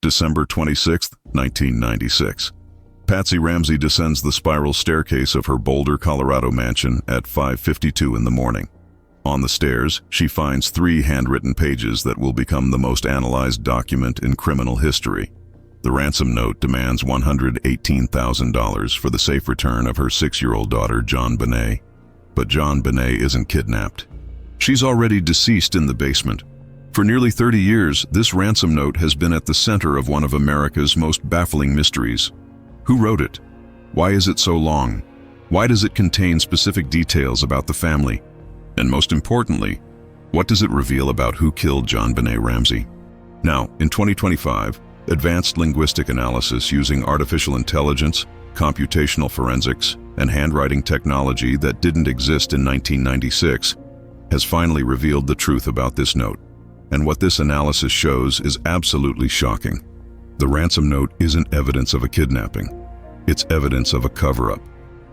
December 26, 1996. Patsy Ramsey descends the spiral staircase of her Boulder, Colorado mansion at 5:52 in the morning. On the stairs, she finds 3 handwritten pages that will become the most analyzed document in criminal history. The ransom note demands $118,000 for the safe return of her 6-year-old daughter, JonBenét. But JonBenét isn't kidnapped. She's already deceased in the basement. For nearly 30 years, this ransom note has been at the center of one of America's most baffling mysteries. Who wrote it? Why is it so long? Why does it contain specific details about the family? And most importantly, what does it reveal about who killed JonBenét Ramsey? Now, in 2025, advanced linguistic analysis using artificial intelligence, computational forensics, and handwriting technology that didn't exist in 1996 has finally revealed the truth about this note. And what this analysis shows is absolutely shocking. The ransom note isn't evidence of a kidnapping. It's evidence of a cover-up.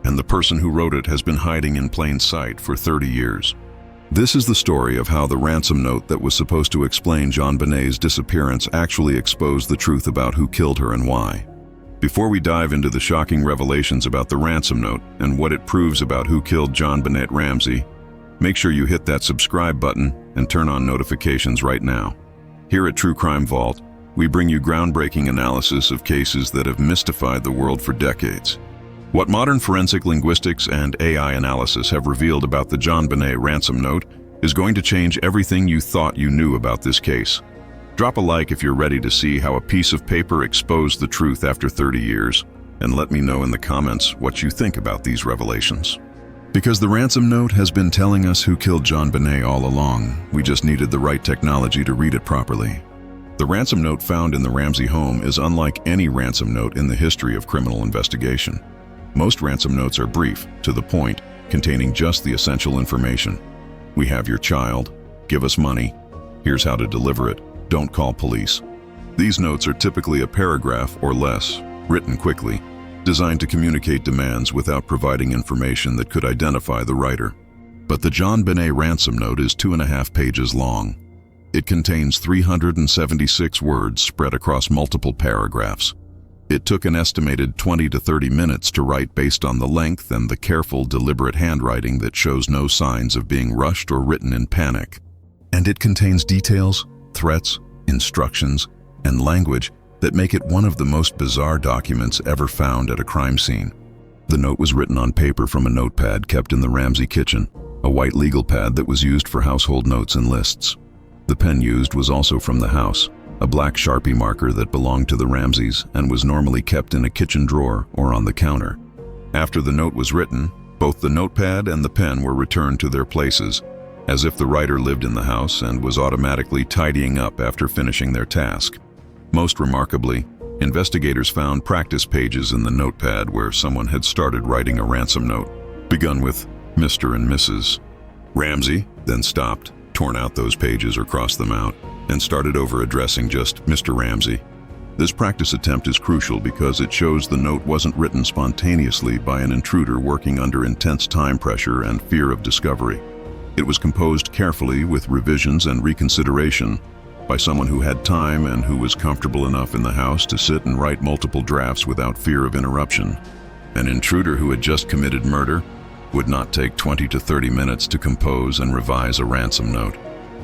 And the person who wrote it has been hiding in plain sight for 30 years. This is the story of how the ransom note that was supposed to explain JonBenét's disappearance actually exposed the truth about who killed her and why. Before we dive into the shocking revelations about the ransom note and what it proves about who killed JonBenét Ramsey, make sure you hit that subscribe button and turn on notifications right now. Here at True Crime Vault, we bring you groundbreaking analysis of cases that have mystified the world for decades. What modern forensic linguistics and AI analysis have revealed about the JonBenét ransom note is going to change everything you thought you knew about this case. Drop a like if you're ready to see how a piece of paper exposed the truth after 30 years, and let me know in the comments what you think about these revelations. Because the ransom note has been telling us who killed JonBenét all along, we just needed the right technology to read it properly. The ransom note found in the Ramsey home is unlike any ransom note in the history of criminal investigation. Most ransom notes are brief, to the point, containing just the essential information. We have your child, give us money, here's how to deliver it, don't call police. These notes are typically a paragraph or less, written quickly, designed to communicate demands without providing information that could identify the writer. But the JonBenét ransom note is 2.5 pages long. It contains 376 words spread across multiple paragraphs. It took an estimated 20 to 30 minutes to write based on the length and the careful, deliberate handwriting that shows no signs of being rushed or written in panic. And it contains details, threats, instructions, and language that make it one of the most bizarre documents ever found at a crime scene. The note was written on paper from a notepad kept in the Ramsey kitchen, a white legal pad that was used for household notes and lists. The pen used was also from the house, a black Sharpie marker that belonged to the Ramseys and was normally kept in a kitchen drawer or on the counter. After the note was written, both the notepad and the pen were returned to their places, as if the writer lived in the house and was automatically tidying up after finishing their task. Most remarkably, investigators found practice pages in the notepad where someone had started writing a ransom note, begun with Mr. and Mrs. Ramsey, then stopped, torn out those pages or crossed them out, and started over addressing just Mr. Ramsey. This practice attempt is crucial because it shows the note wasn't written spontaneously by an intruder working under intense time pressure and fear of discovery. It was composed carefully with revisions and reconsideration by someone who had time and who was comfortable enough in the house to sit and write multiple drafts without fear of interruption. An intruder who had just committed murder would not take 20 to 30 minutes to compose and revise a ransom note.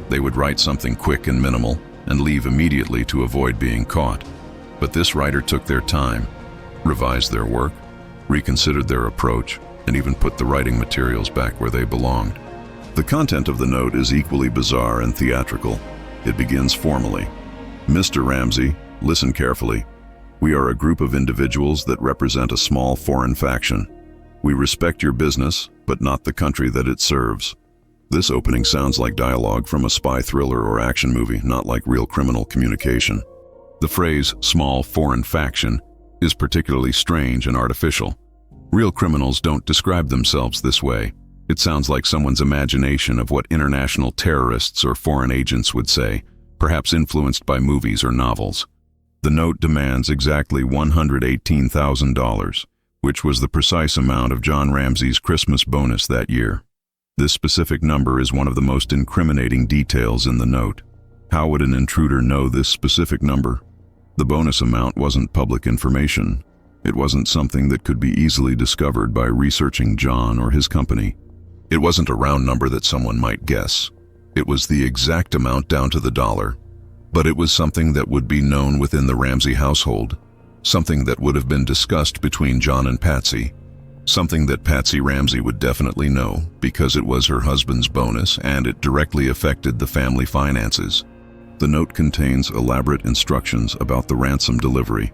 They would write something quick and minimal and leave immediately to avoid being caught. But this writer took their time, revised their work, reconsidered their approach, and even put the writing materials back where they belonged. The content of the note is equally bizarre and theatrical. It begins formally. Mr. Ramsey, listen carefully. We are a group of individuals that represent a small foreign faction. We respect your business, but not the country that it serves. This opening sounds like dialogue from a spy thriller or action movie, not like real criminal communication. The phrase, small foreign faction, is particularly strange and artificial. Real criminals don't describe themselves this way. It sounds like someone's imagination of what international terrorists or foreign agents would say, perhaps influenced by movies or novels. The note demands exactly $118,000, which was the precise amount of John Ramsey's Christmas bonus that year. This specific number is one of the most incriminating details in the note. How would an intruder know this specific number? The bonus amount wasn't public information. It wasn't something that could be easily discovered by researching John or his company. It wasn't a round number that someone might guess. It was the exact amount down to the dollar. But it was something that would be known within the Ramsey household, something that would have been discussed between John and Patsy, something that Patsy Ramsey would definitely know because it was her husband's bonus and it directly affected the family finances. The note contains elaborate instructions about the ransom delivery.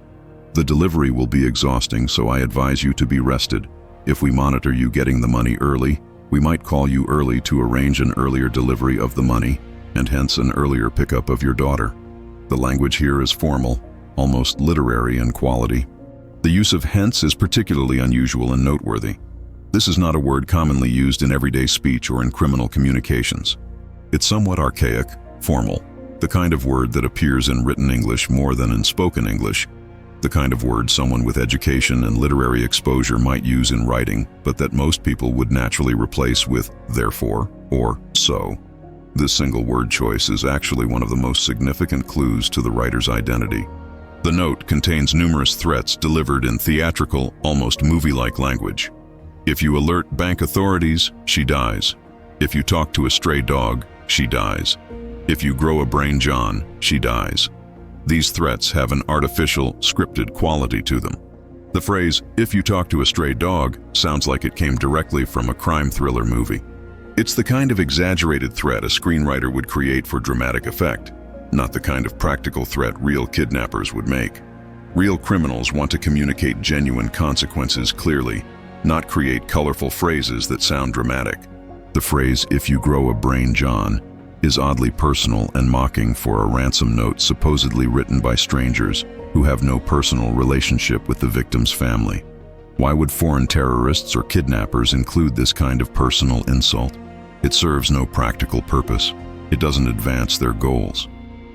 The delivery will be exhausting, so I advise you to be rested. If we monitor you getting the money early, we might call you early to arrange an earlier delivery of the money, and hence an earlier pickup of your daughter. The language here is formal, almost literary in quality. The use of hence is particularly unusual and noteworthy. This is not a word commonly used in everyday speech or in criminal communications. It's somewhat archaic, formal, the kind of word that appears in written English more than in spoken English, the kind of word someone with education and literary exposure might use in writing, but that most people would naturally replace with therefore or so. This single word choice is actually one of the most significant clues to the writer's identity. The note contains numerous threats delivered in theatrical, almost movie-like language. If you alert bank authorities, she dies. If you talk to a stray dog, she dies. If you grow a brain, John, she dies. These threats have an artificial, scripted quality to them. The phrase, "if you talk to a stray dog," sounds like it came directly from a crime thriller movie. It's the kind of exaggerated threat a screenwriter would create for dramatic effect, not the kind of practical threat real kidnappers would make. Real criminals want to communicate genuine consequences clearly, not create colorful phrases that sound dramatic. The phrase, "if you grow a brain, John," is oddly personal and mocking for a ransom note supposedly written by strangers who have no personal relationship with the victim's family. Why would foreign terrorists or kidnappers include this kind of personal insult? It serves no practical purpose. It doesn't advance their goals.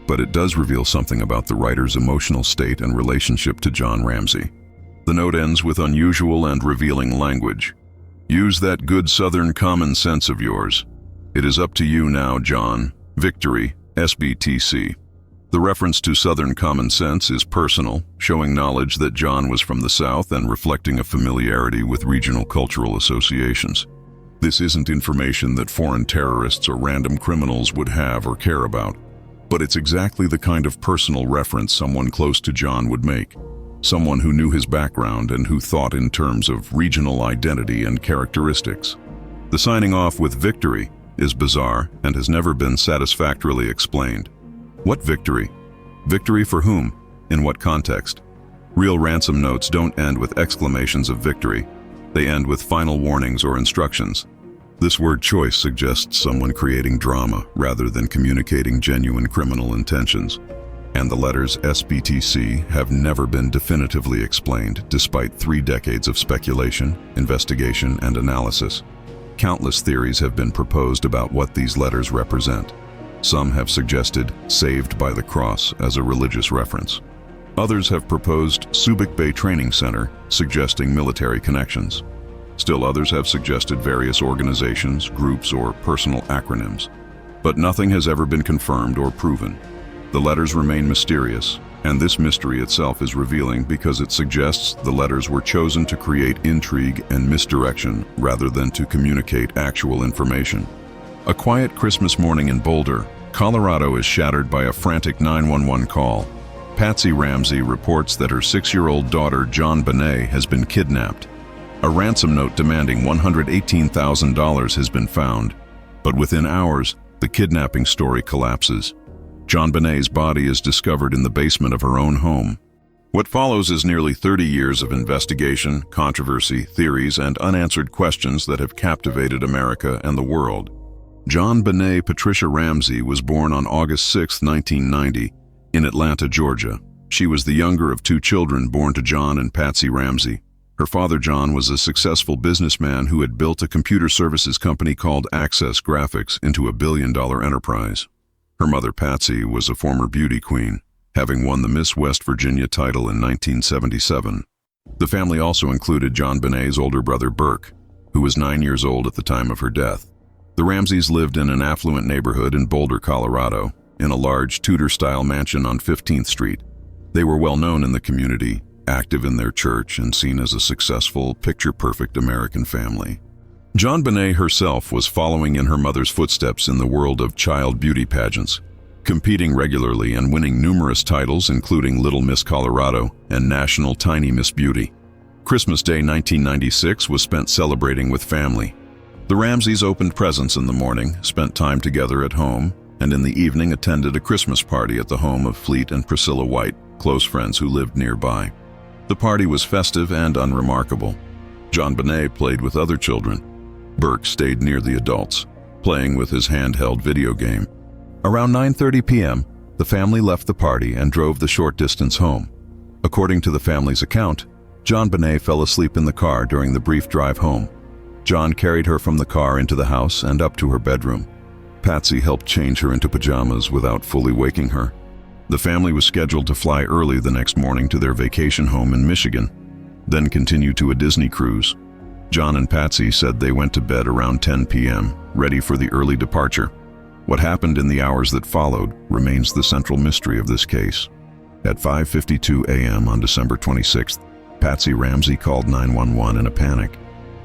But it does reveal something about the writer's emotional state and relationship to John Ramsey. The note ends with unusual and revealing language. "Use that good Southern common sense of yours. It is up to you now, John. Victory, SBTC." The reference to Southern common sense is personal, showing knowledge that John was from the South and reflecting a familiarity with regional cultural associations. This isn't information that foreign terrorists or random criminals would have or care about, but it's exactly the kind of personal reference someone close to John would make, someone who knew his background and who thought in terms of regional identity and characteristics. The signing off with "victory" is bizarre and has never been satisfactorily explained. What victory? Victory for whom? In what context? Real ransom notes don't end with exclamations of victory. They end with final warnings or instructions. This word choice suggests someone creating drama rather than communicating genuine criminal intentions. And the letters SBTC have never been definitively explained, despite 3 decades of speculation, investigation, and analysis. Countless theories have been proposed about what these letters represent. Some have suggested "saved by the cross" as a religious reference. Others have proposed Subic Bay Training Center, suggesting military connections. Still others have suggested various organizations, groups, or personal acronyms. But nothing has ever been confirmed or proven. The letters remain mysterious, and this mystery itself is revealing because it suggests the letters were chosen to create intrigue and misdirection rather than to communicate actual information. A quiet Christmas morning in Boulder, Colorado is shattered by a frantic 911 call. Patsy Ramsey reports that her 6-year-old daughter JonBenét has been kidnapped. A ransom note demanding $118,000 has been found, but within hours, the kidnapping story collapses. JonBenét's body is discovered in the basement of her own home. What follows is nearly 30 years of investigation, controversy, theories, and unanswered questions that have captivated America and the world. JonBenét Patricia Ramsey was born on August 6, 1990, in Atlanta, Georgia. She was the younger of 2 children born to John and Patsy Ramsey. Her father, John, was a successful businessman who had built a computer services company called Access Graphics into a billion-dollar enterprise. Her mother, Patsy, was a former beauty queen, having won the Miss West Virginia title in 1977. The family also included JonBenét's older brother, Burke, who was 9 years old at the time of her death. The Ramseys lived in an affluent neighborhood in Boulder, Colorado, in a large Tudor-style mansion on 15th Street. They were well known in the community, active in their church, and seen as a successful, picture-perfect American family. JonBenét herself was following in her mother's footsteps in the world of child beauty pageants, competing regularly and winning numerous titles including Little Miss Colorado and National Tiny Miss Beauty. Christmas Day 1996 was spent celebrating with family. The Ramseys opened presents in the morning, spent time together at home, and in the evening attended a Christmas party at the home of Fleet and Priscilla White, close friends who lived nearby. The party was festive and unremarkable. JonBenét played with other children. Burke stayed near the adults, playing with his handheld video game. Around 9:30 p.m., the family left the party and drove the short distance home. According to the family's account, JonBenét fell asleep in the car during the brief drive home. John carried her from the car into the house and up to her bedroom. Patsy helped change her into pajamas without fully waking her. The family was scheduled to fly early the next morning to their vacation home in Michigan, then continue to a Disney cruise. John and Patsy said they went to bed around 10 p.m., ready for the early departure. What happened in the hours that followed remains the central mystery of this case. At 5:52 a.m. on December 26th, Patsy Ramsey called 911 in a panic.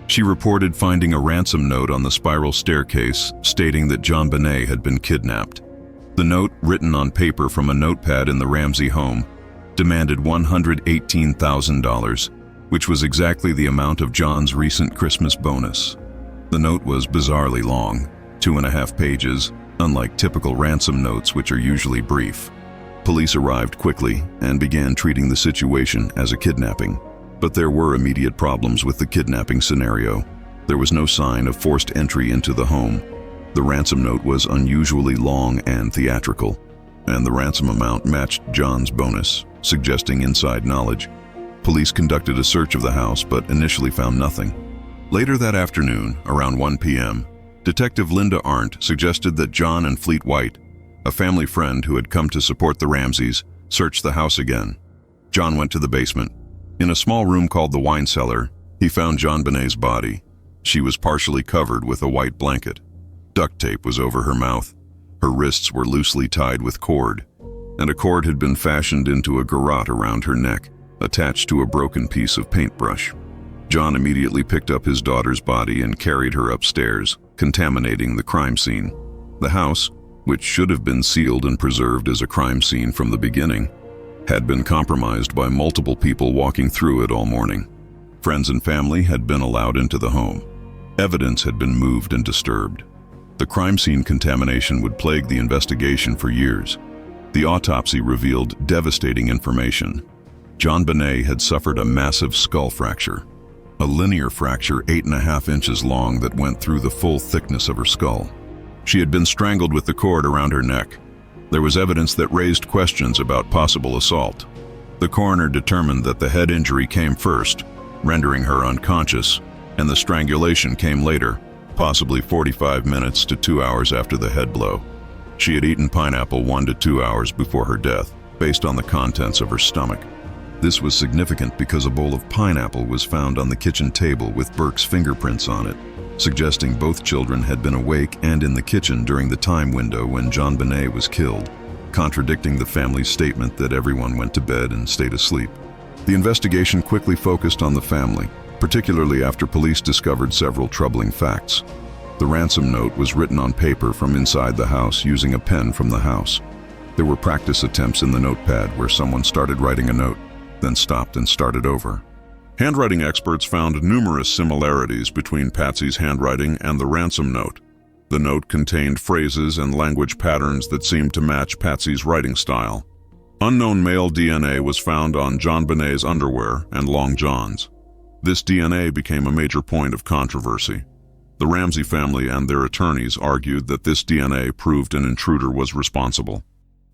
She reported finding a ransom note on the spiral staircase stating that JonBenét had been kidnapped. The note, written on paper from a notepad in the Ramsey home, demanded $118,000, which was exactly the amount of John's recent Christmas bonus. The note was bizarrely long, 2.5 pages, unlike typical ransom notes which are usually brief. Police arrived quickly and began treating the situation as a kidnapping. But there were immediate problems with the kidnapping scenario. There was no sign of forced entry into the home. The ransom note was unusually long and theatrical, and the ransom amount matched John's bonus, suggesting inside knowledge. Police conducted a search of the house but initially found nothing. Later that afternoon, around 1 p.m., Detective Linda Arndt suggested that John and Fleet White, a family friend who had come to support the Ramseys, search the house again. John went to the basement. In a small room called the wine cellar, he found JonBenét's body. She was partially covered with a white blanket. Duct tape was over her mouth. Her wrists were loosely tied with cord, and a cord had been fashioned into a garrote around her neck, attached to a broken piece of paintbrush. John immediately picked up his daughter's body and carried her upstairs, contaminating the crime scene. The house, which should have been sealed and preserved as a crime scene from the beginning, had been compromised by multiple people walking through it all morning. Friends and family had been allowed into the home. Evidence had been moved and disturbed. The crime scene contamination would plague the investigation for years. The autopsy revealed devastating information. JonBenét had suffered a massive skull fracture, a linear fracture 8.5 inches long that went through the full thickness of her skull. She had been strangled with the cord around her neck. There was evidence that raised questions about possible assault. The coroner determined that the head injury came first, rendering her unconscious, and the strangulation came later, possibly 45 minutes to 2 hours after the head blow. She had eaten pineapple 1 to 2 hours before her death, based on the contents of her stomach. This was significant because a bowl of pineapple was found on the kitchen table with Burke's fingerprints on it, suggesting both children had been awake and in the kitchen during the time window when JonBenét was killed, contradicting the family's statement that everyone went to bed and stayed asleep. The investigation quickly focused on the family, particularly after police discovered several troubling facts. The ransom note was written on paper from inside the house using a pen from the house. There were practice attempts in the notepad where someone started writing a note, then stopped and started over. Handwriting experts found numerous similarities between Patsy's handwriting and the ransom note. The note contained phrases and language patterns that seemed to match Patsy's writing style. Unknown male DNA was found on JonBenét's underwear and long johns. This DNA became a major point of controversy. The Ramsey family and their attorneys argued that this DNA proved an intruder was responsible.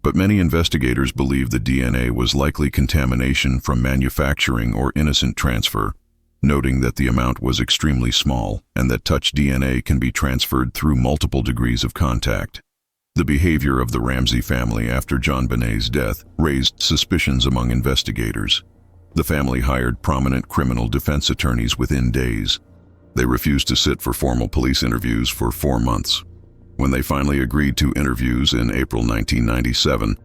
But many investigators believe the DNA was likely contamination from manufacturing or innocent transfer, noting that the amount was extremely small and that touch DNA can be transferred through multiple degrees of contact. The behavior of the Ramsey family after JonBenét's death raised suspicions among investigators. The family hired prominent criminal defense attorneys within days. They refused to sit for formal police interviews for 4 months. When they finally agreed to interviews in April 1997,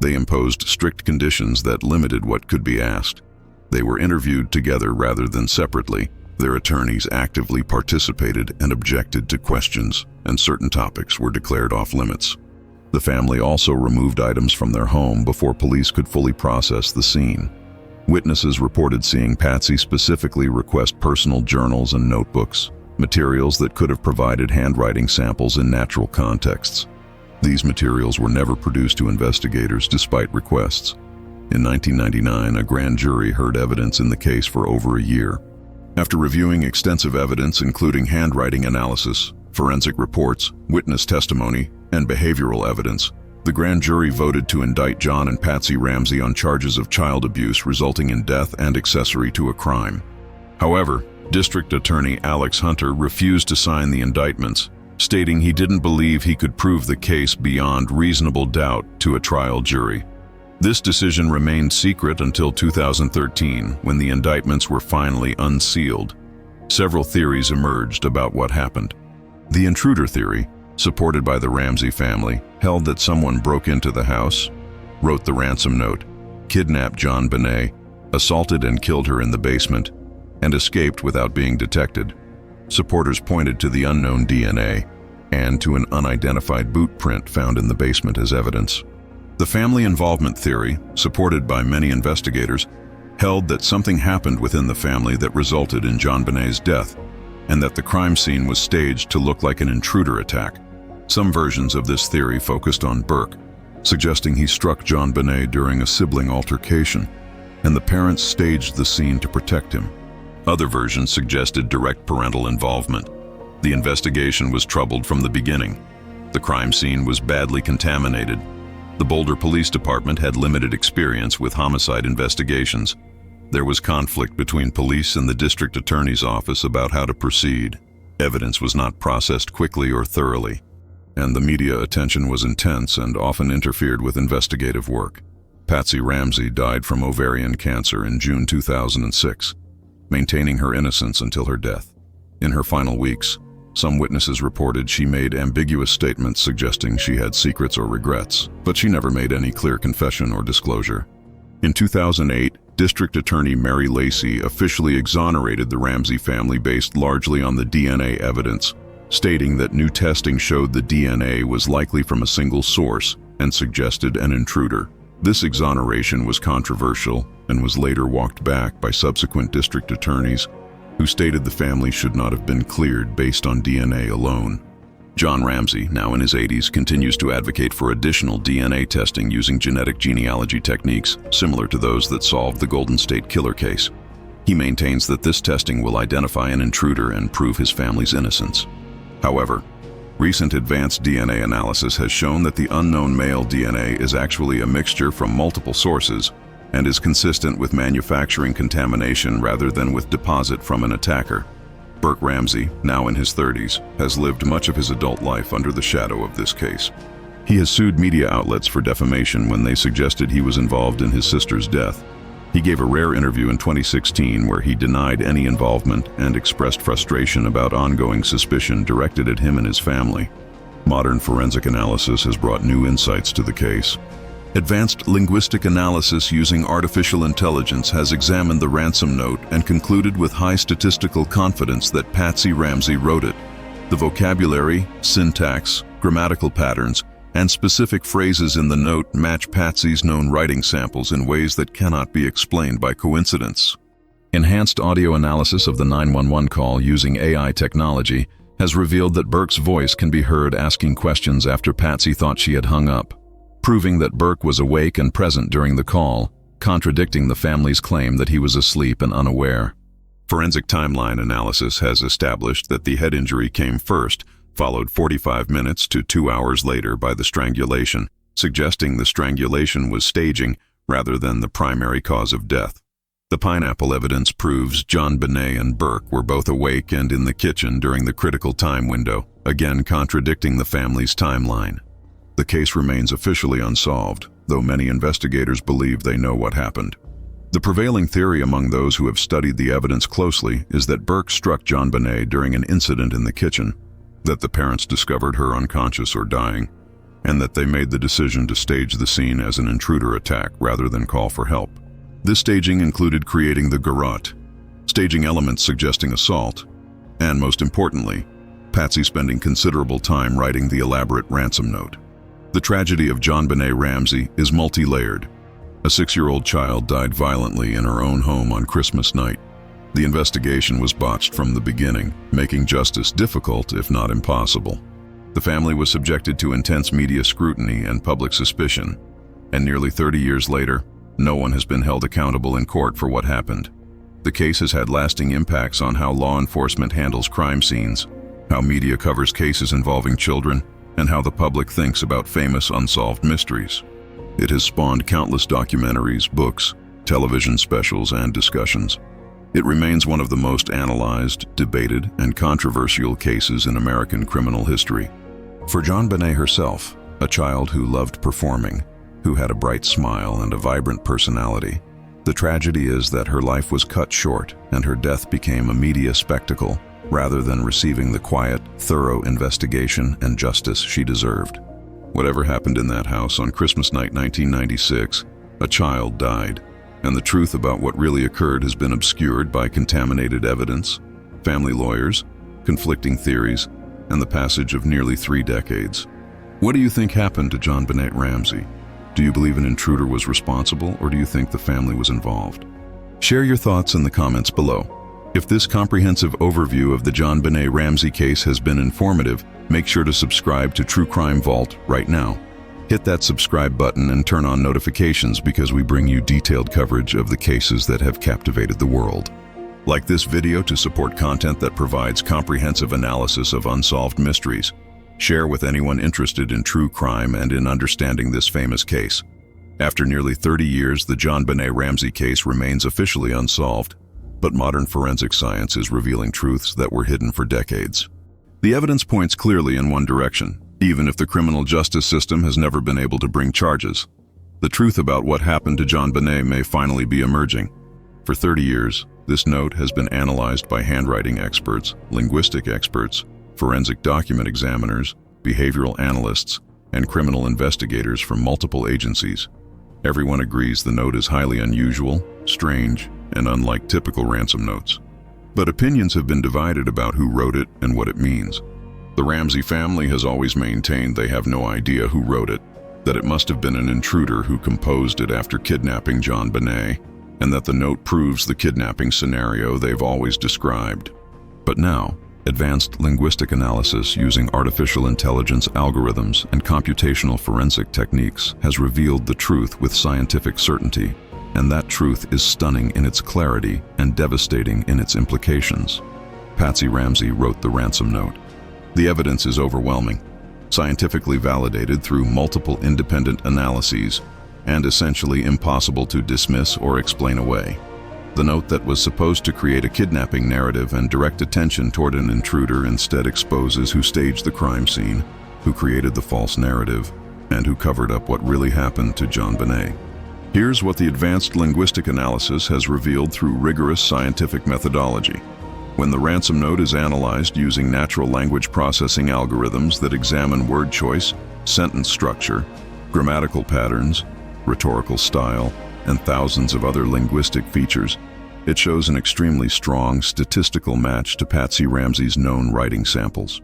They imposed strict conditions that limited what could be asked. They were interviewed together rather than separately. Their attorneys actively participated and objected to questions, and certain topics were declared off-limits. The family also removed items from their home before police could fully process the scene. Witnesses reported seeing Patsy specifically request personal journals and notebooks, materials that could have provided handwriting samples in natural contexts. These materials were never produced to investigators despite requests. In 1999, a grand jury heard evidence in the case for over a year. After reviewing extensive evidence including handwriting analysis, forensic reports, witness testimony, and behavioral evidence, the grand jury voted to indict John and Patsy Ramsey on charges of child abuse resulting in death and accessory to a crime. However, District Attorney Alex Hunter refused to sign the indictments, stating he didn't believe he could prove the case beyond reasonable doubt to a trial jury. This decision remained secret until 2013, when the indictments were finally unsealed. Several theories emerged about what happened. The intruder theory, supported by the Ramsey family, held that someone broke into the house, wrote the ransom note, kidnapped JonBenét, assaulted and killed her in the basement, and escaped without being detected. Supporters pointed to the unknown DNA and to an unidentified boot print found in the basement as evidence. The family involvement theory, supported by many investigators, held that something happened within the family that resulted in JonBenét's death, and that the crime scene was staged to look like an intruder attack. Some versions of this theory focused on Burke, suggesting he struck JonBenét during a sibling altercation, and the parents staged the scene to protect him. Other versions suggested direct parental involvement. The investigation was troubled from the beginning. The crime scene was badly contaminated. The Boulder Police Department had limited experience with homicide investigations. There was conflict between police and the district attorney's office about how to proceed. Evidence was not processed quickly or thoroughly, and the media attention was intense and often interfered with investigative work. Patsy Ramsey died from ovarian cancer in June 2006, maintaining her innocence until her death. In her final weeks, some witnesses reported she made ambiguous statements suggesting she had secrets or regrets, but she never made any clear confession or disclosure. In 2008, District Attorney Mary Lacey officially exonerated the Ramsey family based largely on the DNA evidence, stating that new testing showed the DNA was likely from a single source and suggested an intruder. This exoneration was controversial and was later walked back by subsequent district attorneys, who stated the family should not have been cleared based on DNA alone. John Ramsey, now in his 80s, continues to advocate for additional DNA testing using genetic genealogy techniques similar to those that solved the Golden State Killer case. He maintains that this testing will identify an intruder and prove his family's innocence. However, recent advanced DNA analysis has shown that the unknown male DNA is actually a mixture from multiple sources and is consistent with manufacturing contamination rather than with deposit from an attacker. Burke Ramsey, now in his 30s, has lived much of his adult life under the shadow of this case. He has sued media outlets for defamation when they suggested he was involved in his sister's death. He gave a rare interview in 2016 where he denied any involvement and expressed frustration about ongoing suspicion directed at him and his family. Modern forensic analysis has brought new insights to the case. Advanced linguistic analysis using artificial intelligence has examined the ransom note and concluded with high statistical confidence that Patsy Ramsey wrote it. The vocabulary, syntax, grammatical patterns, and specific phrases in the note match Patsy's known writing samples in ways that cannot be explained by coincidence. Enhanced audio analysis of the 911 call using AI technology has revealed that Burke's voice can be heard asking questions after Patsy thought she had hung up, proving that Burke was awake and present during the call, contradicting the family's claim that he was asleep and unaware. Forensic timeline analysis has established that the head injury came first, followed 45 minutes to 2 hours later by the strangulation, suggesting the strangulation was staging rather than the primary cause of death. The pineapple evidence proves JonBenét and Burke were both awake and in the kitchen during the critical time window, again contradicting the family's timeline. The case remains officially unsolved, though many investigators believe they know what happened. The prevailing theory among those who have studied the evidence closely is that Burke struck JonBenét during an incident in the kitchen, that the parents discovered her unconscious or dying, and that they made the decision to stage the scene as an intruder attack rather than call for help. This staging included creating the garrote, staging elements suggesting assault, and most importantly, Patsy spending considerable time writing the elaborate ransom note. The tragedy of JonBenét Ramsey is multi-layered. A 6-year-old child died violently in her own home on Christmas night. The investigation was botched from the beginning, making justice difficult, if not impossible. The family was subjected to intense media scrutiny and public suspicion, and nearly 30 years later, no one has been held accountable in court for what happened. The case has had lasting impacts on how law enforcement handles crime scenes, how media covers cases involving children, and how the public thinks about famous unsolved mysteries. It has spawned countless documentaries, books, television specials, and discussions. It remains one of the most analyzed, debated, and controversial cases in American criminal history. For JonBenét herself, a child who loved performing, who had a bright smile and a vibrant personality, the tragedy is that her life was cut short and her death became a media spectacle rather than receiving the quiet, thorough investigation and justice she deserved. Whatever happened in that house on Christmas night 1996, a child died, and the truth about what really occurred has been obscured by contaminated evidence, family lawyers, conflicting theories, and the passage of nearly 3 decades. What do you think happened to JonBenét Ramsey? Do you believe an intruder was responsible, or do you think the family was involved? Share your thoughts in the comments below. If this comprehensive overview of the JonBenét Ramsey case has been informative, make sure to subscribe to True Crime Vault right now. Hit that subscribe button and turn on notifications because we bring you detailed coverage of the cases that have captivated the world. Like this video to support content that provides comprehensive analysis of unsolved mysteries. Share with anyone interested in true crime and in understanding this famous case. After nearly 30 years, the JonBenét Ramsey case remains officially unsolved, but modern forensic science is revealing truths that were hidden for decades. The evidence points clearly in one direction, even if the criminal justice system has never been able to bring charges. The truth about what happened to JonBenét may finally be emerging. For 30 years, this note has been analyzed by handwriting experts, linguistic experts, forensic document examiners, behavioral analysts, and criminal investigators from multiple agencies. Everyone agrees the note is highly unusual, strange, and unlike typical ransom notes. But opinions have been divided about who wrote it and what it means. The Ramsey family has always maintained they have no idea who wrote it, that it must have been an intruder who composed it after kidnapping JonBenét, and that the note proves the kidnapping scenario they've always described. But now, advanced linguistic analysis using artificial intelligence algorithms and computational forensic techniques has revealed the truth with scientific certainty, and that truth is stunning in its clarity and devastating in its implications. Patsy Ramsey wrote the ransom note. The evidence is overwhelming, scientifically validated through multiple independent analyses, and essentially impossible to dismiss or explain away. The note that was supposed to create a kidnapping narrative and direct attention toward an intruder instead exposes who staged the crime scene, who created the false narrative, and who covered up what really happened to JonBenét. Here's what the advanced linguistic analysis has revealed through rigorous scientific methodology. When the ransom note is analyzed using natural language processing algorithms that examine word choice, sentence structure, grammatical patterns, rhetorical style, and thousands of other linguistic features, it shows an extremely strong statistical match to Patsy Ramsey's known writing samples.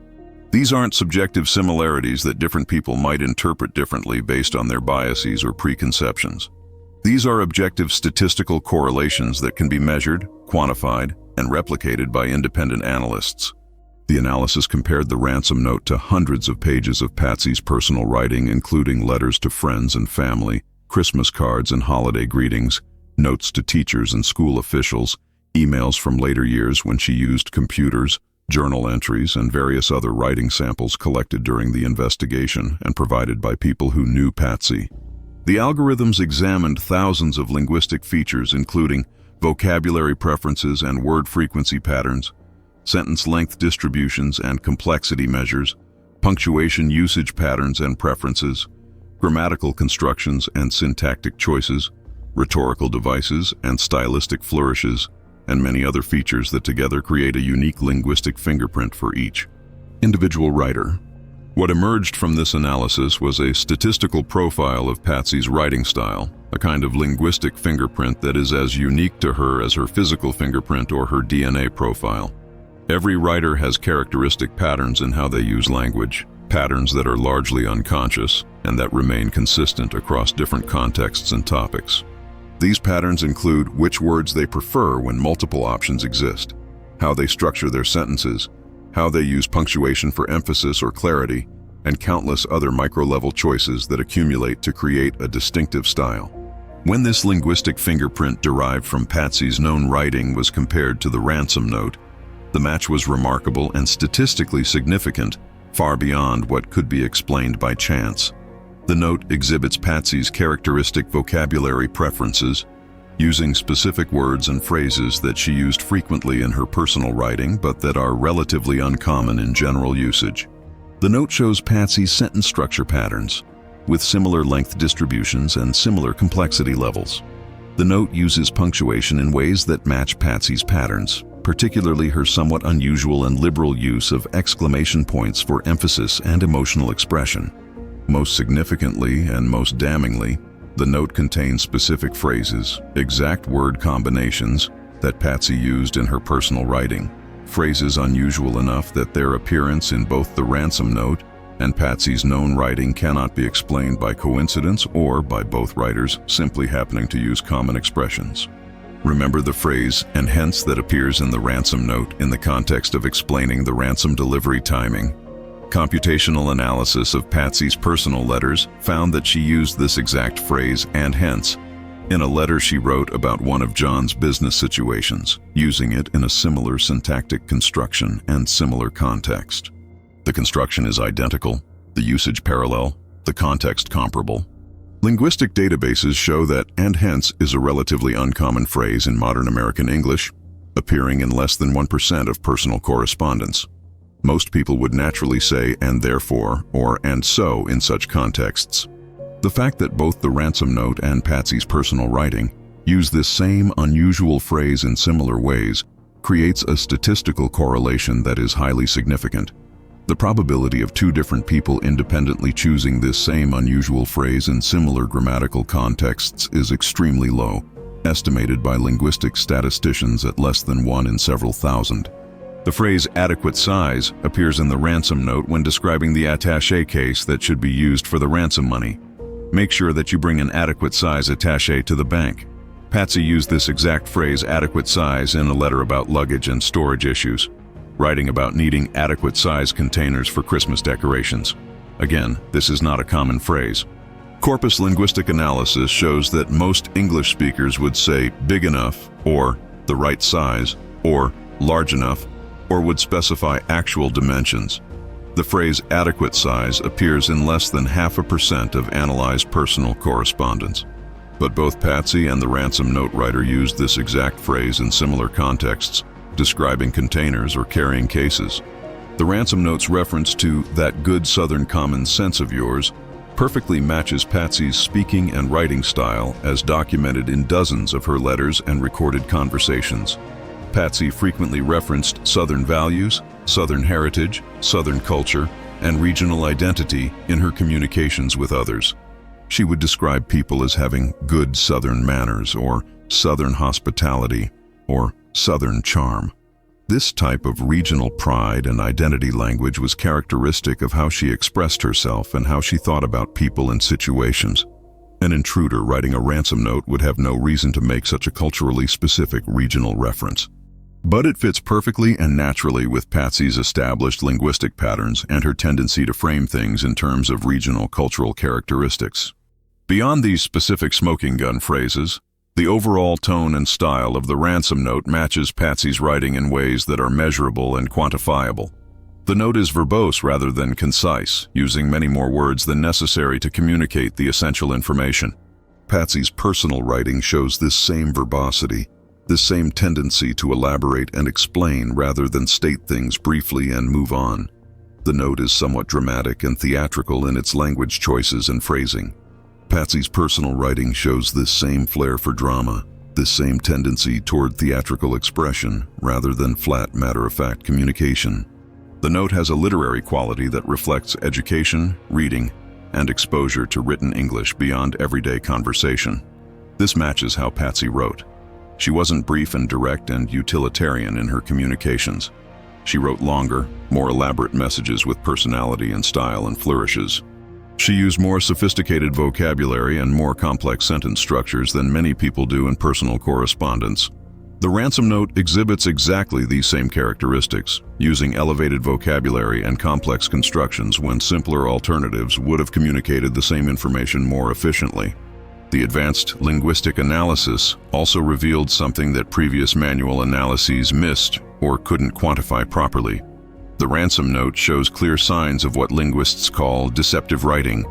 These aren't subjective similarities that different people might interpret differently based on their biases or preconceptions. These are objective statistical correlations that can be measured, quantified, and replicated by independent analysts. The analysis compared the ransom note to hundreds of pages of Patsy's personal writing, including letters to friends and family, Christmas cards and holiday greetings, notes to teachers and school officials, emails from later years when she used computers, journal entries, and various other writing samples collected during the investigation and provided by people who knew Patsy. The algorithms examined thousands of linguistic features, including vocabulary preferences and word frequency patterns, sentence length distributions and complexity measures, punctuation usage patterns and preferences, grammatical constructions and syntactic choices, rhetorical devices and stylistic flourishes, and many other features that together create a unique linguistic fingerprint for each individual writer. What emerged from this analysis was a statistical profile of Patsy's writing style, a kind of linguistic fingerprint that is as unique to her as her physical fingerprint or her DNA profile. Every writer has characteristic patterns in how they use language, patterns that are largely unconscious and that remain consistent across different contexts and topics. These patterns include which words they prefer when multiple options exist, how they structure their sentences, how they use punctuation for emphasis or clarity, and countless other micro-level choices that accumulate to create a distinctive style. When this linguistic fingerprint derived from Patsy's known writing was compared to the Ransom note, the match was remarkable and statistically significant, far beyond what could be explained by chance. The note exhibits Patsy's characteristic vocabulary preferences, using specific words and phrases that she used frequently in her personal writing but that are relatively uncommon in general usage. The note shows Patsy's sentence structure patterns, with similar length distributions and similar complexity levels. The note uses punctuation in ways that match Patsy's patterns, particularly her somewhat unusual and liberal use of exclamation points for emphasis and emotional expression. Most significantly and most damningly, the note contains specific phrases, exact word combinations, that Patsy used in her personal writing, phrases unusual enough that their appearance in both the Ransom note and Patsy's known writing cannot be explained by coincidence or by both writers simply happening to use common expressions. Remember the phrase "and hence" that appears in the Ransom note in the context of explaining the Ransom delivery timing. Computational analysis of Patsy's personal letters found that she used this exact phrase "and hence" in a letter she wrote about one of John's business situations, using it in a similar syntactic construction and similar context. The construction is identical, the usage parallel, the context comparable. Linguistic databases show that "and hence" is a relatively uncommon phrase in modern American English, appearing in less than 1% of personal correspondence. Most people would naturally say "and therefore" or "and so" in such contexts. The fact that both the Ransom note and Patsy's personal writing use this same unusual phrase in similar ways creates a statistical correlation that is highly significant. The probability of two different people independently choosing this same unusual phrase in similar grammatical contexts is extremely low, estimated by linguistic statisticians at less than 1 in several thousand. The phrase "adequate size" appears in the Ransom note when describing the attaché case that should be used for the ransom money. Make sure that you bring an adequate size attaché to the bank. Patsy used this exact phrase "adequate size" in a letter about luggage and storage issues, writing about needing adequate size containers for Christmas decorations. Again, this is not a common phrase. Corpus linguistic analysis shows that most English speakers would say "big enough" or "the right size" or "large enough," or would specify actual dimensions. The phrase "adequate size" appears in less than 0.5% of analyzed personal correspondence. But both Patsy and the Ransom note writer used this exact phrase in similar contexts, describing containers or carrying cases. The Ransom note's reference to "that good Southern common sense of yours" perfectly matches Patsy's speaking and writing style as documented in dozens of her letters and recorded conversations. Patsy frequently referenced Southern values, Southern heritage, Southern culture, and regional identity in her communications with others. She would describe people as having good Southern manners or Southern hospitality or Southern charm. This type of regional pride and identity language was characteristic of how she expressed herself and how she thought about people and situations. An intruder writing a Ransom note would have no reason to make such a culturally specific regional reference. But it fits perfectly and naturally with Patsy's established linguistic patterns and her tendency to frame things in terms of regional cultural characteristics. Beyond these specific smoking gun phrases, the overall tone and style of the Ransom note matches Patsy's writing in ways that are measurable and quantifiable. The note is verbose rather than concise, using many more words than necessary to communicate the essential information. Patsy's personal writing shows this same verbosity, this same tendency to elaborate and explain rather than state things briefly and move on. The note is somewhat dramatic and theatrical in its language choices and phrasing. Patsy's personal writing shows this same flair for drama, this same tendency toward theatrical expression rather than flat, matter-of-fact communication. The note has a literary quality that reflects education, reading, and exposure to written English beyond everyday conversation. This matches how Patsy wrote. She wasn't brief and direct and utilitarian in her communications. She wrote longer, more elaborate messages with personality and style and flourishes. She used more sophisticated vocabulary and more complex sentence structures than many people do in personal correspondence. The Ransom note exhibits exactly these same characteristics, using elevated vocabulary and complex constructions when simpler alternatives would have communicated the same information more efficiently. The advanced linguistic analysis also revealed something that previous manual analyses missed or couldn't quantify properly. The Ransom note shows clear signs of what linguists call deceptive writing,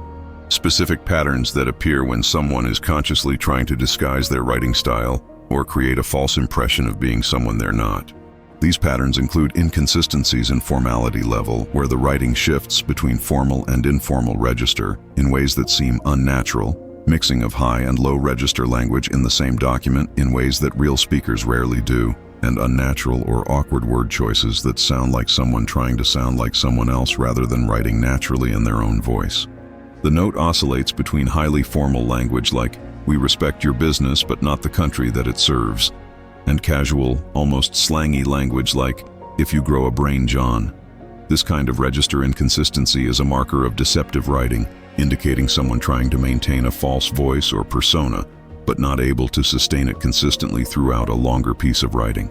specific patterns that appear when someone is consciously trying to disguise their writing style or create a false impression of being someone they're not. These patterns include inconsistencies in formality level, where the writing shifts between formal and informal register in ways that seem unnatural, mixing of high and low register language in the same document in ways that real speakers rarely do, and unnatural or awkward word choices that sound like someone trying to sound like someone else rather than writing naturally in their own voice. The note oscillates between highly formal language like, "We respect your business but not the country that it serves," and casual, almost slangy language like, "If you grow a brain, John." This kind of register inconsistency is a marker of deceptive writing, indicating someone trying to maintain a false voice or persona, but not able to sustain it consistently throughout a longer piece of writing.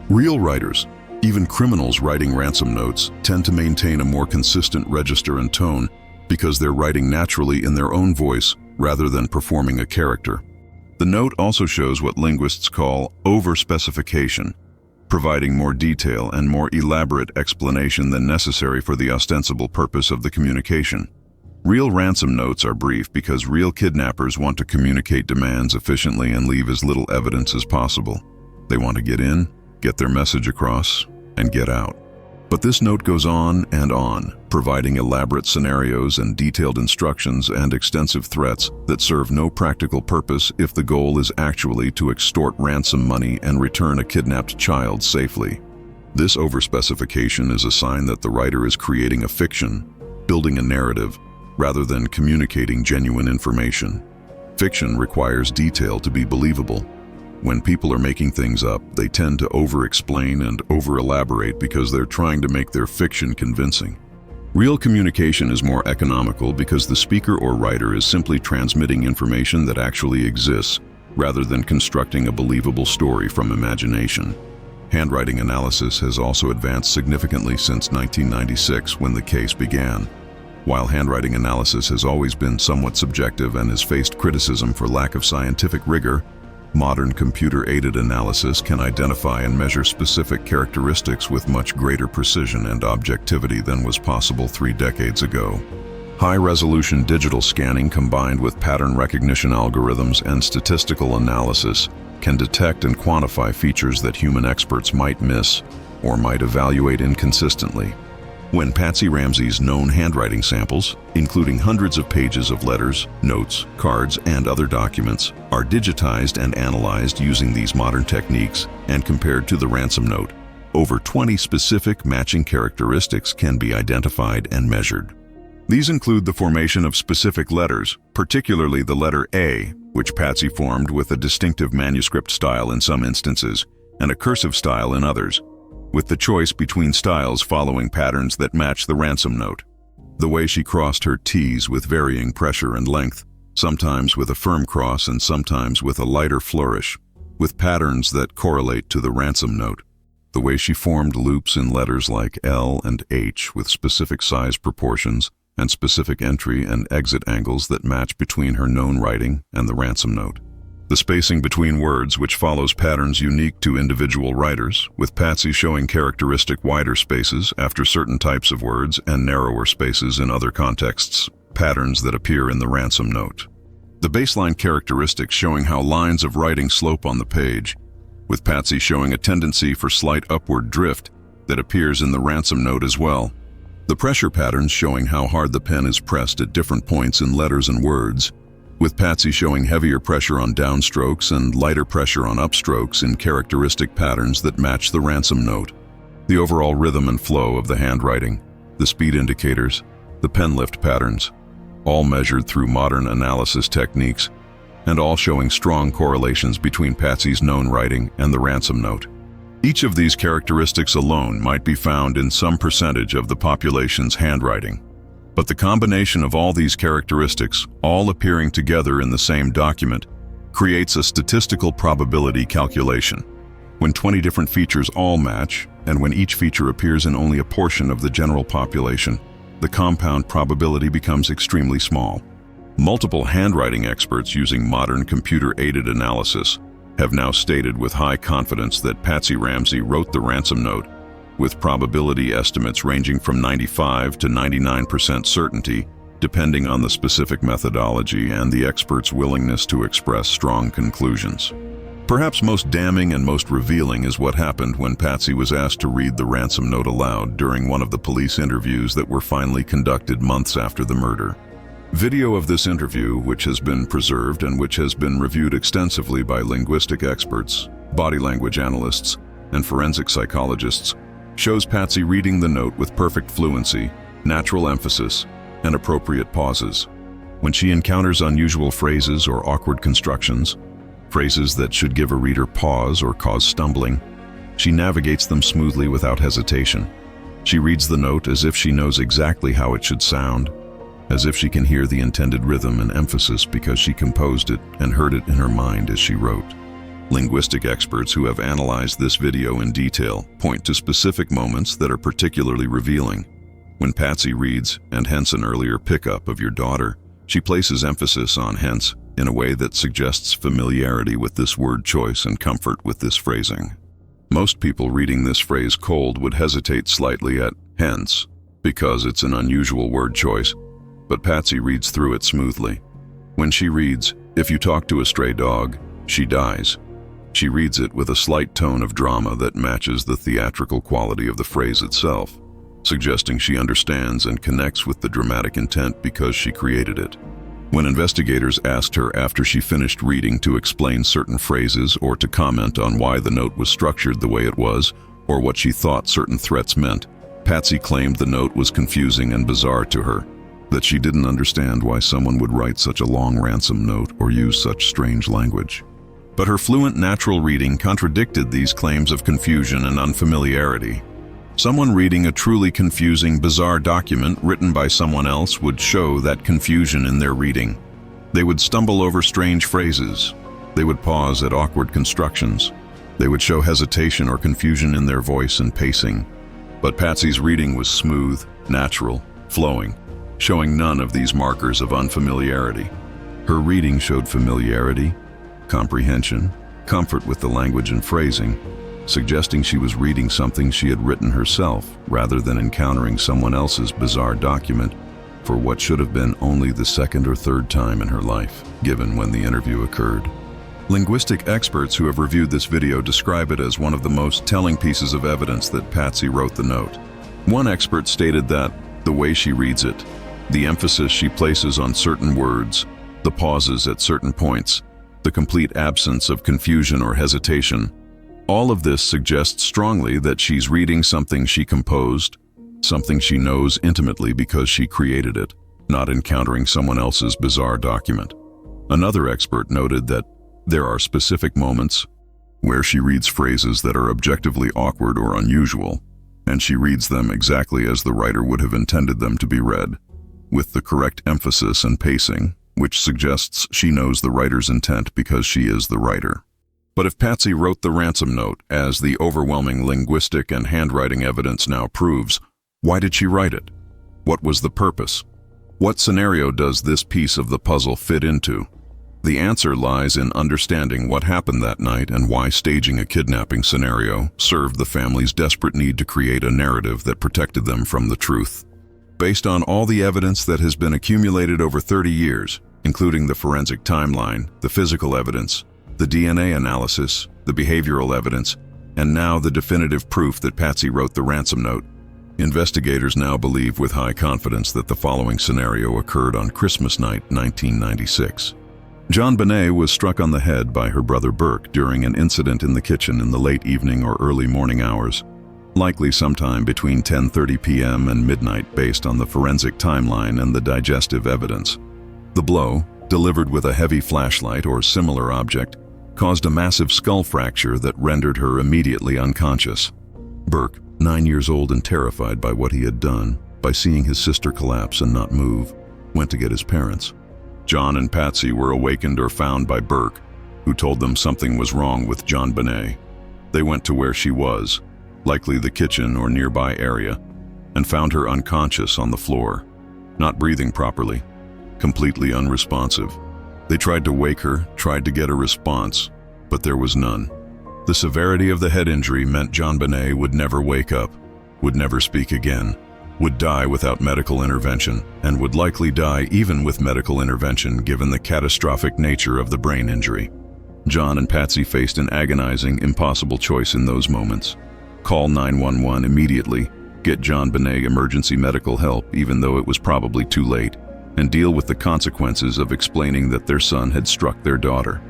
Real writers, even criminals writing ransom notes, tend to maintain a more consistent register and tone because they're writing naturally in their own voice rather than performing a character. The note also shows what linguists call over-specification, providing more detail and more elaborate explanation than necessary for the ostensible purpose of the communication. Real ransom notes are brief because real kidnappers want to communicate demands efficiently and leave as little evidence as possible. They want to get in, get their message across, and get out. But this note goes on, providing elaborate scenarios and detailed instructions and extensive threats that serve no practical purpose if the goal is actually to extort ransom money and return a kidnapped child safely. This overspecification is a sign that the writer is creating a fiction, building a narrative, rather than communicating genuine information. Fiction requires detail to be believable. When people are making things up, they tend to over-explain and over-elaborate because they're trying to make their fiction convincing. Real communication is more economical because the speaker or writer is simply transmitting information that actually exists, rather than constructing a believable story from imagination. Handwriting analysis has also advanced significantly since 1996 when the case began. While handwriting analysis has always been somewhat subjective and has faced criticism for lack of scientific rigor, modern computer-aided analysis can identify and measure specific characteristics with much greater precision and objectivity than was possible 3 decades ago. High-resolution digital scanning combined with pattern recognition algorithms and statistical analysis can detect and quantify features that human experts might miss or might evaluate inconsistently. When Patsy Ramsey's known handwriting samples, including hundreds of pages of letters, notes, cards, and other documents, are digitized and analyzed using these modern techniques and compared to the ransom note, over 20 specific matching characteristics can be identified and measured. These include the formation of specific letters, particularly the letter A, which Patsy formed with a distinctive manuscript style in some instances, and a cursive style in others, with the choice between styles following patterns that match the ransom note. The way she crossed her T's with varying pressure and length, sometimes with a firm cross and sometimes with a lighter flourish, with patterns that correlate to the ransom note. The way she formed loops in letters like L and H with specific size proportions and specific entry and exit angles that match between her known writing and the ransom note. The spacing between words, which follows patterns unique to individual writers, with Patsy showing characteristic wider spaces after certain types of words and narrower spaces in other contexts, patterns that appear in the ransom note. The baseline characteristics showing how lines of writing slope on the page, with Patsy showing a tendency for slight upward drift that appears in the ransom note as well. The pressure patterns showing how hard the pen is pressed at different points in letters and words, with Patsy showing heavier pressure on downstrokes and lighter pressure on upstrokes in characteristic patterns that match the ransom note. The overall rhythm and flow of the handwriting, the speed indicators, the pen lift patterns, all measured through modern analysis techniques, and all showing strong correlations between Patsy's known writing and the ransom note. Each of these characteristics alone might be found in some percentage of the population's handwriting. But the combination of all these characteristics, all appearing together in the same document, creates a statistical probability calculation. When 20 different features all match, and when each feature appears in only a portion of the general population, the compound probability becomes extremely small. Multiple handwriting experts using modern computer-aided analysis have now stated with high confidence that Patsy Ramsey wrote the ransom note, with probability estimates ranging from 95 to 99% certainty, depending on the specific methodology and the expert's willingness to express strong conclusions. Perhaps most damning and most revealing is what happened when Patsy was asked to read the ransom note aloud during one of the police interviews that were finally conducted months after the murder. Video of this interview, which has been preserved and which has been reviewed extensively by linguistic experts, body language analysts, and forensic psychologists, shows Patsy reading the note with perfect fluency, natural emphasis, and appropriate pauses. When she encounters unusual phrases or awkward constructions, phrases that should give a reader pause or cause stumbling, she navigates them smoothly without hesitation. She reads the note as if she knows exactly how it should sound, as if she can hear the intended rhythm and emphasis because she composed it and heard it in her mind as she wrote. Linguistic experts who have analyzed this video in detail point to specific moments that are particularly revealing. When Patsy reads, "and hence an earlier pickup of your daughter," she places emphasis on hence in a way that suggests familiarity with this word choice and comfort with this phrasing. Most people reading this phrase cold would hesitate slightly at hence because it's an unusual word choice, but Patsy reads through it smoothly. When she reads, "if you talk to a stray dog, she dies," she reads it with a slight tone of drama that matches the theatrical quality of the phrase itself, suggesting she understands and connects with the dramatic intent because she created it. When investigators asked her after she finished reading to explain certain phrases or to comment on why the note was structured the way it was, or what she thought certain threats meant, Patsy claimed the note was confusing and bizarre to her, that she didn't understand why someone would write such a long ransom note or use such strange language. But her fluent natural reading contradicted these claims of confusion and unfamiliarity. Someone reading a truly confusing, bizarre document written by someone else would show that confusion in their reading. They would stumble over strange phrases. They would pause at awkward constructions. They would show hesitation or confusion in their voice and pacing. But Patsy's reading was smooth, natural, flowing, showing none of these markers of unfamiliarity. Her reading showed familiarity, comprehension, comfort with the language and phrasing, suggesting she was reading something she had written herself rather than encountering someone else's bizarre document for what should have been only the second or third time in her life, given when the interview occurred. Linguistic experts who have reviewed this video describe it as one of the most telling pieces of evidence that Patsy wrote the note. One expert stated that the way she reads it, the emphasis she places on certain words, the pauses at certain points, the complete absence of confusion or hesitation, all of this suggests strongly that she's reading something she composed, something she knows intimately because she created it, not encountering someone else's bizarre document. Another expert noted that there are specific moments where she reads phrases that are objectively awkward or unusual, and she reads them exactly as the writer would have intended them to be read, with the correct emphasis and pacing, which suggests she knows the writer's intent because she is the writer. But if Patsy wrote the ransom note, as the overwhelming linguistic and handwriting evidence now proves, why did she write it? What was the purpose? What scenario does this piece of the puzzle fit into? The answer lies in understanding what happened that night and why staging a kidnapping scenario served the family's desperate need to create a narrative that protected them from the truth. Based on all the evidence that has been accumulated over 30 years, including the forensic timeline, the physical evidence, the DNA analysis, the behavioral evidence, and now the definitive proof that Patsy wrote the ransom note, investigators now believe with high confidence that the following scenario occurred on Christmas night, 1996. JonBenét was struck on the head by her brother Burke during an incident in the kitchen in the late evening or early morning hours. likely sometime between 10:30 p.m. and midnight based on the forensic timeline and the digestive evidence. The blow, delivered with a heavy flashlight or similar object, caused a massive skull fracture that rendered her immediately unconscious. Burke, 9 years old and terrified by what he had done, by seeing his sister collapse and not move, went to get his parents. John and Patsy were awakened or found by Burke, who told them something was wrong with JonBenét. They went to where she was, likely the kitchen or nearby area, and found her unconscious on the floor, not breathing properly, completely unresponsive. They tried to wake her, tried to get a response, but there was none. The severity of the head injury meant JonBenét would never wake up, would never speak again, would die without medical intervention, and would likely die even with medical intervention given the catastrophic nature of the brain injury. John and Patsy faced an agonizing, impossible choice in those moments. Call 911 immediately, get JonBenét emergency medical help even though it was probably too late, and deal with the consequences of explaining that their son had struck their daughter.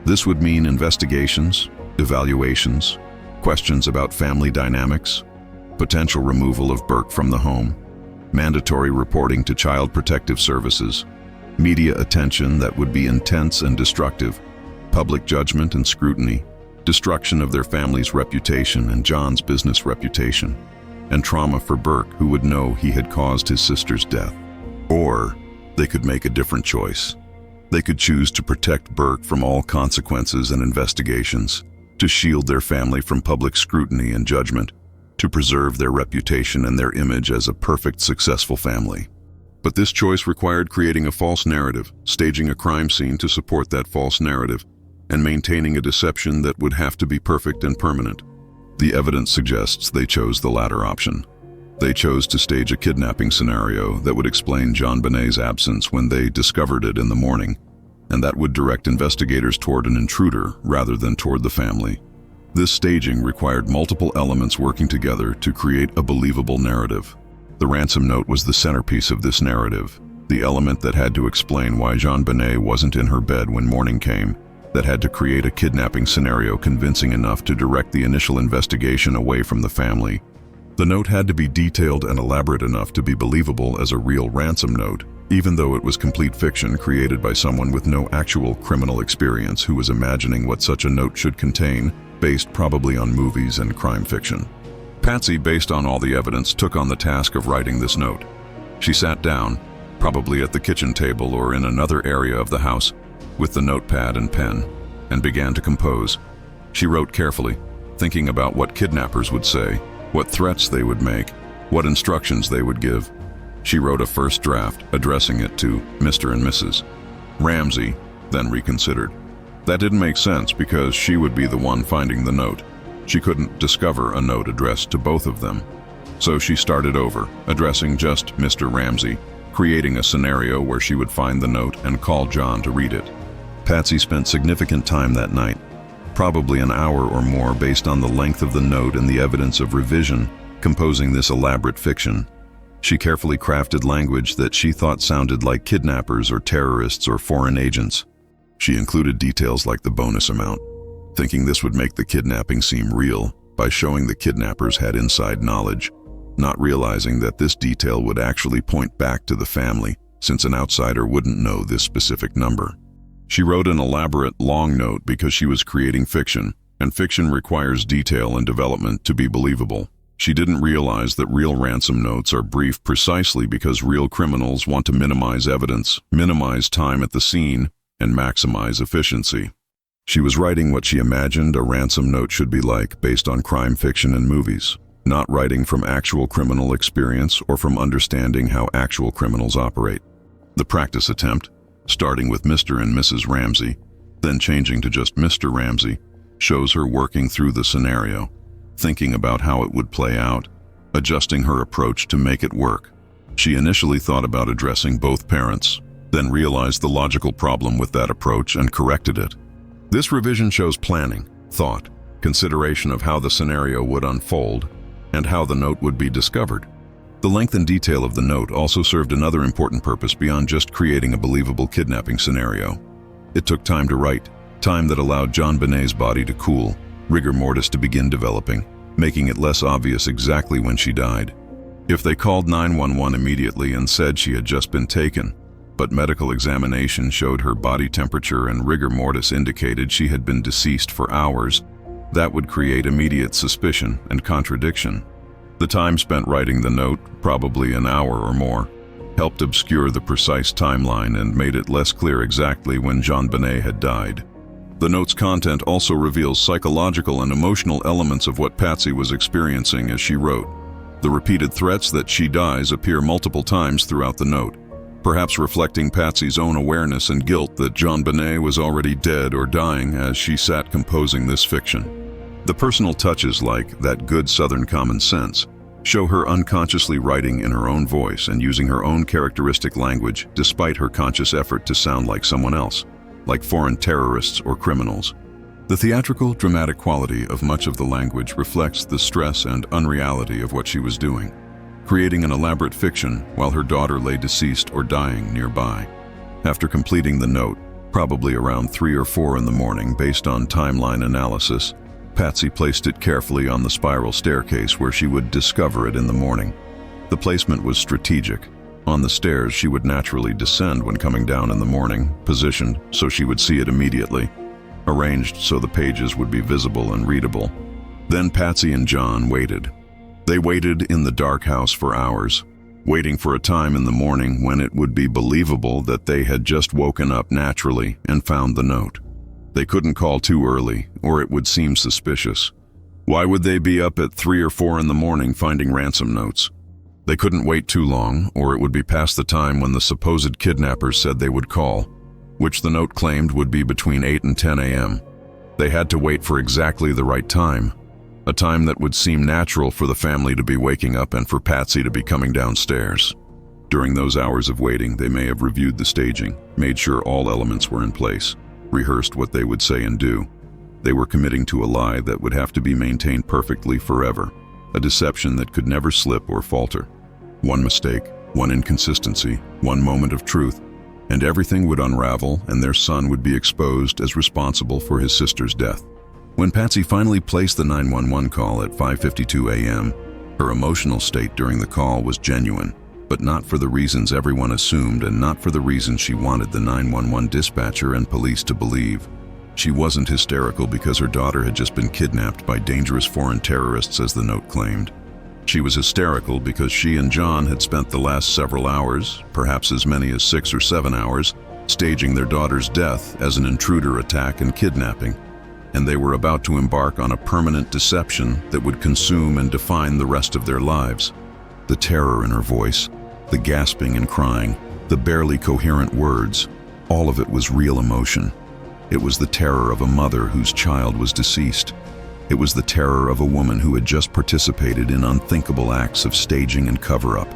This would mean investigations, evaluations, questions about family dynamics, potential removal of Burke from the home, mandatory reporting to Child Protective Services, media attention that would be intense and destructive, public judgment and scrutiny, destruction of their family's reputation and John's business reputation, and trauma for Burke, who would know he had caused his sister's death. Or they could make a different choice. They could choose to protect Burke from all consequences and investigations, to shield their family from public scrutiny and judgment, to preserve their reputation and their image as a perfect, successful family. But this choice required creating a false narrative, staging a crime scene to support that false narrative, and maintaining a deception that would have to be perfect and permanent. The evidence suggests they chose the latter option. They chose to stage a kidnapping scenario that would explain JonBenét's absence when they discovered it in the morning, and that would direct investigators toward an intruder rather than toward the family. This staging required multiple elements working together to create a believable narrative. The ransom note was the centerpiece of this narrative, the element that had to explain why JonBenét wasn't in her bed when morning came, that had to create a kidnapping scenario convincing enough to direct the initial investigation away from the family. The note had to be detailed and elaborate enough to be believable as a real ransom note, even though it was complete fiction created by someone with no actual criminal experience who was imagining what such a note should contain, based probably on movies and crime fiction. Patsy, based on all the evidence, took on the task of writing this note. She sat down, probably at the kitchen table or in another area of the house, with the notepad and pen, and began to compose. She wrote carefully, thinking about what kidnappers would say, what threats they would make, what instructions they would give. She wrote a first draft, addressing it to Mr. and Mrs. Ramsey, then reconsidered. That didn't make sense because she would be the one finding the note. She couldn't discover a note addressed to both of them. So she started over, addressing just Mr. Ramsey, creating a scenario where she would find the note and call John to read it. Patsy spent significant time that night, probably an hour or more based on the length of the note and the evidence of revision, composing this elaborate fiction. She carefully crafted language that she thought sounded like kidnappers or terrorists or foreign agents. She included details like the bonus amount, thinking this would make the kidnapping seem real by showing the kidnappers had inside knowledge, not realizing that this detail would actually point back to the family, since an outsider wouldn't know this specific number. She wrote an elaborate, long note because she was creating fiction, and fiction requires detail and development to be believable. She didn't realize that real ransom notes are brief precisely because real criminals want to minimize evidence, minimize time at the scene, and maximize efficiency. She was writing what she imagined a ransom note should be like based on crime fiction and movies, not writing from actual criminal experience or from understanding how actual criminals operate. The practice attempt, starting with Mr. and Mrs. Ramsey, then changing to just Mr. Ramsey, shows her working through the scenario, thinking about how it would play out, adjusting her approach to make it work. She initially thought about addressing both parents, then realized the logical problem with that approach and corrected it. This revision shows planning, thought, consideration of how the scenario would unfold, and how the note would be discovered. The length and detail of the note also served another important purpose beyond just creating a believable kidnapping scenario. It took time to write, time that allowed JonBenét's body to cool, rigor mortis to begin developing, making it less obvious exactly when she died. If they called 911 immediately and said she had just been taken, but medical examination showed her body temperature and rigor mortis indicated she had been deceased for hours, that would create immediate suspicion and contradiction. The time spent writing the note, probably an hour or more, helped obscure the precise timeline and made it less clear exactly when JonBenét had died. The note's content also reveals psychological and emotional elements of what Patsy was experiencing as she wrote. The repeated threats that she dies appear multiple times throughout the note, perhaps reflecting Patsy's own awareness and guilt that JonBenét was already dead or dying as she sat composing this fiction. The personal touches, like that good Southern common sense, show her unconsciously writing in her own voice and using her own characteristic language despite her conscious effort to sound like someone else, like foreign terrorists or criminals. The theatrical, dramatic quality of much of the language reflects the stress and unreality of what she was doing, creating an elaborate fiction while her daughter lay deceased or dying nearby. After completing the note, probably around 3 or 4 in the morning based on timeline analysis, Patsy placed it carefully on the spiral staircase where she would discover it in the morning. The placement was strategic. On the stairs, she would naturally descend when coming down in the morning, positioned so she would see it immediately, arranged so the pages would be visible and readable. Then Patsy and John waited. They waited in the dark house for hours, waiting for a time in the morning when it would be believable that they had just woken up naturally and found the note. They couldn't call too early, or it would seem suspicious. Why would they be up at 3 or 4 in the morning finding ransom notes? They couldn't wait too long, or it would be past the time when the supposed kidnappers said they would call, which the note claimed would be between 8 and 10 a.m. They had to wait for exactly the right time, a time that would seem natural for the family to be waking up and for Patsy to be coming downstairs. During those hours of waiting, they may have reviewed the staging, made sure all elements were in place, rehearsed what they would say and do. They were committing to a lie that would have to be maintained perfectly forever, a deception that could never slip or falter. One mistake, one inconsistency, one moment of truth, and everything would unravel and their son would be exposed as responsible for his sister's death. When Patsy finally placed the 911 call at 5:52 a.m., her emotional state during the call was genuine, but not for the reasons everyone assumed and not for the reasons she wanted the 911 dispatcher and police to believe. She wasn't hysterical because her daughter had just been kidnapped by dangerous foreign terrorists, as the note claimed. She was hysterical because she and John had spent the last several hours, perhaps as many as 6 or 7 hours, staging their daughter's death as an intruder attack and kidnapping, and they were about to embark on a permanent deception that would consume and define the rest of their lives. The terror in her voice, the gasping and crying, the barely coherent words, all of it was real emotion. It was the terror of a mother whose child was deceased. It was the terror of a woman who had just participated in unthinkable acts of staging and cover-up.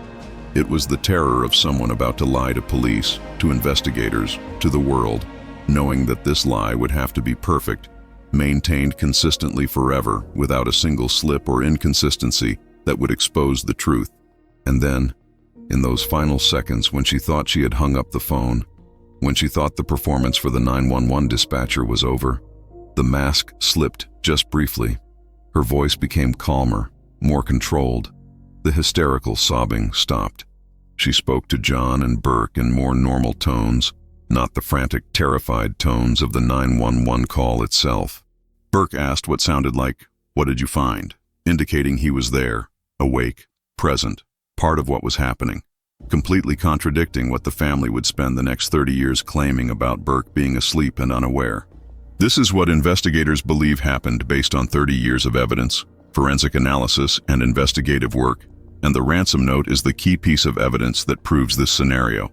It was the terror of someone about to lie to police, to investigators, to the world, knowing that this lie would have to be perfect, maintained consistently forever without a single slip or inconsistency that would expose the truth. And then, in those final seconds when she thought she had hung up the phone, when she thought the performance for the 911 dispatcher was over, the mask slipped just briefly. Her voice became calmer, more controlled. The hysterical sobbing stopped. She spoke to John and Burke in more normal tones, not the frantic, terrified tones of the 911 call itself. Burke asked what sounded like, "What did you find?" indicating he was there, awake, present, part of what was happening, completely contradicting what the family would spend the next 30 years claiming about Burke being asleep and unaware. This is what investigators believe happened based on 30 years of evidence, forensic analysis, and investigative work, and the ransom note is the key piece of evidence that proves this scenario.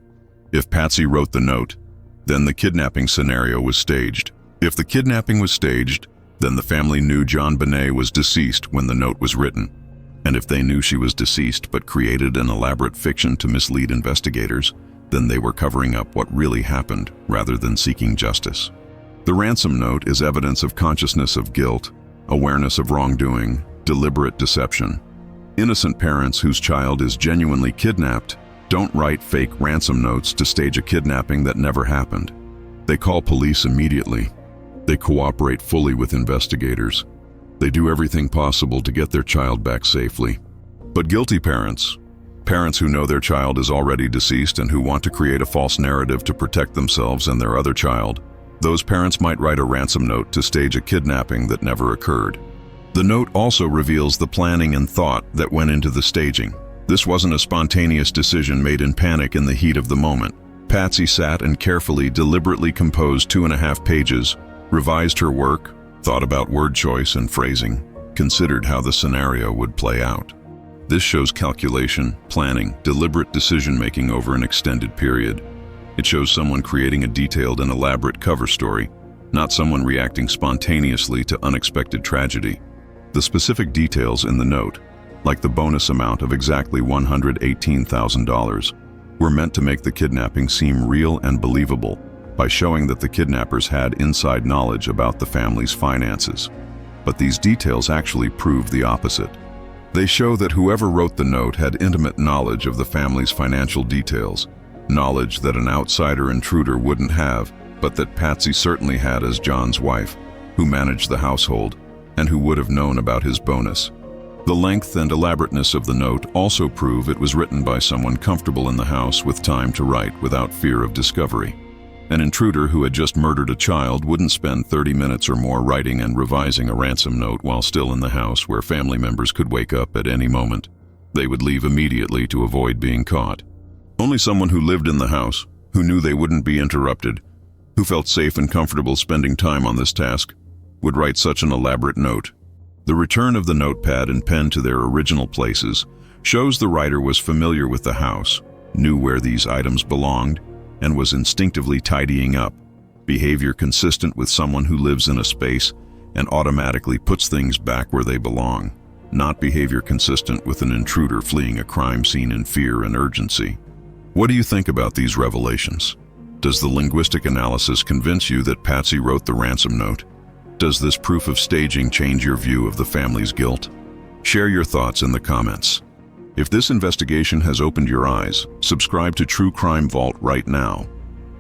If Patsy wrote the note, then the kidnapping scenario was staged. If the kidnapping was staged, then the family knew JonBenét was deceased when the note was written. And if they knew she was deceased but created an elaborate fiction to mislead investigators, then they were covering up what really happened rather than seeking justice. The ransom note is evidence of consciousness of guilt, awareness of wrongdoing, deliberate deception. Innocent parents whose child is genuinely kidnapped don't write fake ransom notes to stage a kidnapping that never happened. They call police immediately. They cooperate fully with investigators. They do everything possible to get their child back safely. But guilty parents who know their child is already deceased and who want to create a false narrative to protect themselves and their other child, those parents might write a ransom note to stage a kidnapping that never occurred. The note also reveals the planning and thought that went into the staging. This wasn't a spontaneous decision made in panic in the heat of the moment. Patsy sat and carefully, deliberately composed 2.5 pages, revised her work, thought about word choice and phrasing, considered how the scenario would play out. This shows calculation, planning, deliberate decision-making over an extended period. It shows someone creating a detailed and elaborate cover story, not someone reacting spontaneously to unexpected tragedy. The specific details in the note, like the bonus amount of exactly $118,000, were meant to make the kidnapping seem real and believable by showing that the kidnappers had inside knowledge about the family's finances. But these details actually proved the opposite. They show that whoever wrote the note had intimate knowledge of the family's financial details, knowledge that an outsider intruder wouldn't have, but that Patsy certainly had as John's wife, who managed the household, and who would have known about his bonus. The length and elaborateness of the note also prove it was written by someone comfortable in the house with time to write without fear of discovery. An intruder who had just murdered a child wouldn't spend 30 minutes or more writing and revising a ransom note while still in the house where family members could wake up at any moment. They would leave immediately to avoid being caught. Only someone who lived in the house, who knew they wouldn't be interrupted, who felt safe and comfortable spending time on this task, would write such an elaborate note. The return of the notepad and pen to their original places shows the writer was familiar with the house, knew where these items belonged, and was instinctively tidying up, behavior consistent with someone who lives in a space and automatically puts things back where they belong, not behavior consistent with an intruder fleeing a crime scene in fear and urgency. What do you think about these revelations? Does the linguistic analysis convince you that Patsy wrote the ransom note? Does this proof of staging change your view of the family's guilt? Share your thoughts in the comments. If this investigation has opened your eyes, subscribe to True Crime Vault right now.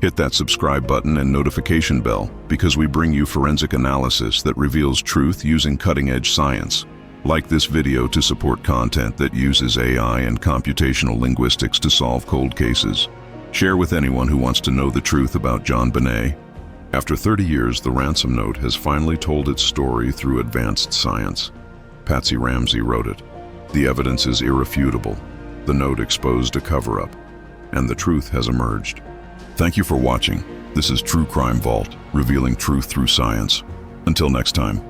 Hit that subscribe button and notification bell because we bring you forensic analysis that reveals truth using cutting-edge science. Like this video to support content that uses AI and computational linguistics to solve cold cases. Share with anyone who wants to know the truth about JonBenét. After 30 years, the ransom note has finally told its story through advanced science. Patsy Ramsey wrote it. The evidence is irrefutable. The note exposed a cover-up, and the truth has emerged. Thank you for watching. This is True Crime Vault, revealing truth through science. Until next time.